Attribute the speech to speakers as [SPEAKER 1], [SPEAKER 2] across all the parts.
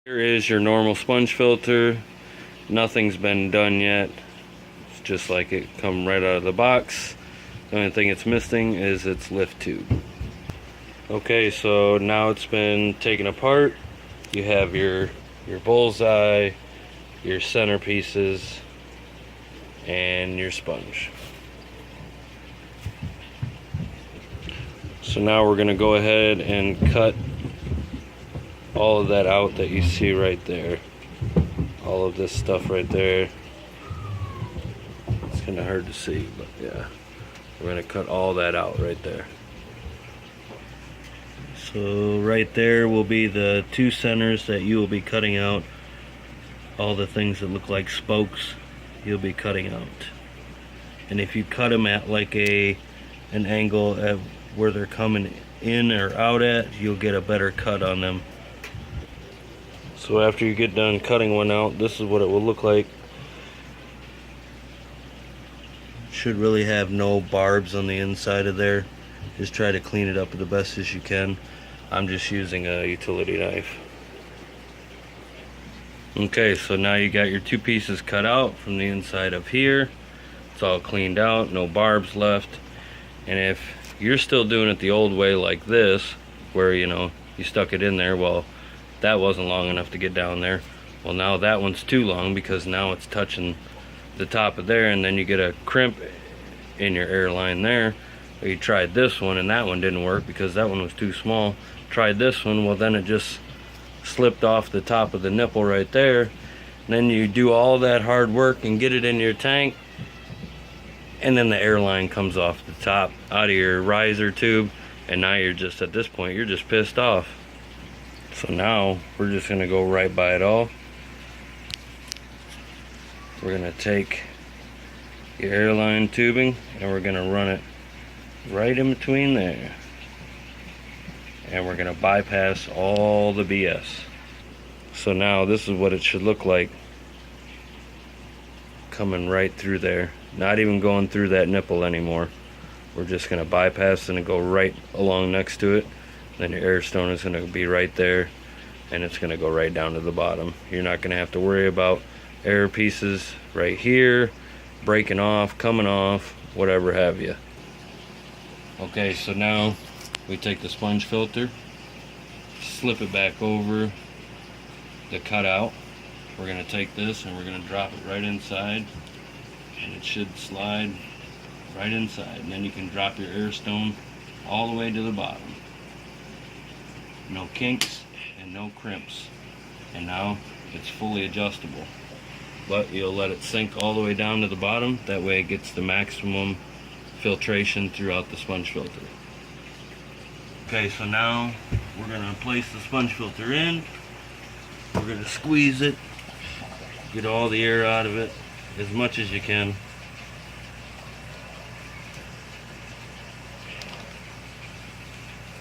[SPEAKER 1] Here is your normal sponge filter. Nothing's been done yet. It's just like it come right out of the box. The only thing it's missing is its lift tube. Okay, so now it's been taken apart. You have your bullseye, your centerpieces, and your sponge. So now we're going to go ahead and cut all of that out that you see right there. All of this stuff right there. It's kind of hard to see, but yeah. We're going to cut all that out right there. So right there will be the two centers that you will be cutting out. All the things that look like spokes, you'll be cutting out. And if you cut them at like an angle at where they're coming in or out at, you'll get a better cut on them. So after you get done cutting one out, this is what it will look like. Should really have no barbs on the inside of there. Just try to clean it up the best as you can. I'm just using a utility knife. Okay, so now you got your two pieces cut out from the inside of here. It's all cleaned out, no barbs left. And if you're still doing it the old way like this, where you stuck it in there, well, that wasn't long enough to get down there. Well, now that one's too long because now it's touching the top of there, and then you get a crimp in your airline there. Or you tried this one and that one didn't work because that one was too small. Tried this one, well, then it just slipped off the top of the nipple right there. And then you do all that hard work and get it in your tank, and then the airline comes off the top out of your riser tube, and now you're just, at this point, you're just pissed off. So now we're just gonna go right by it all. We're gonna take your airline tubing and we're gonna run it right in between there, and we're gonna bypass all the BS. So now this is what it should look like, coming right through there, not even going through that nipple anymore. We're just gonna bypass and go right along next to it. Then your air stone is gonna be right there, and it's gonna go right down to the bottom. You're not gonna have to worry about air pieces right here breaking off, coming off, whatever have you. Okay, so now we take the sponge filter, slip it back over the cutout. We're gonna take this and we're gonna drop it right inside, and it should slide right inside. And then you can drop your air stone all the way to the bottom. No kinks and no crimps. And now it's fully adjustable. But you'll let it sink all the way down to the bottom. That way it gets the maximum filtration throughout the sponge filter. Okay, so now we're gonna place the sponge filter in. We're gonna squeeze it, get all the air out of it as much as you can.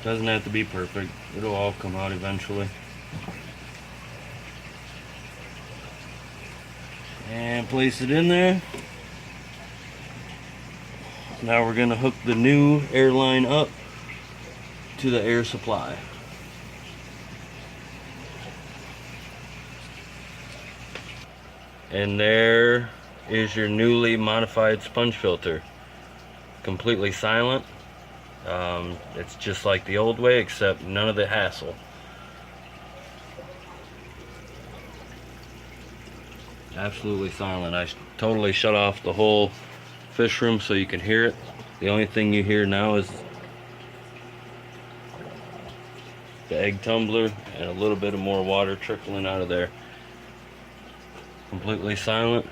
[SPEAKER 1] Doesn't have to be perfect. It'll all come out eventually. And place it in there. Now we're gonna hook the new airline up to the air supply. And there is your newly modified sponge filter. Completely silent. It's just like the old way, except none of the hassle. Absolutely silent. I totally shut off the whole fish room so you can hear it. The only thing you hear now is the egg tumbler and a little bit of more water trickling out of there. Completely silent.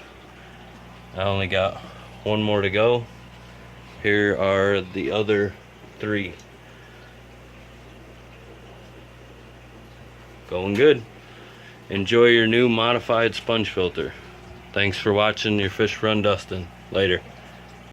[SPEAKER 1] I only got one more to go. Here are the other 3. Going good. Enjoy your new modified sponge filter. Thanks for watching your Fish Run Dustin. Later.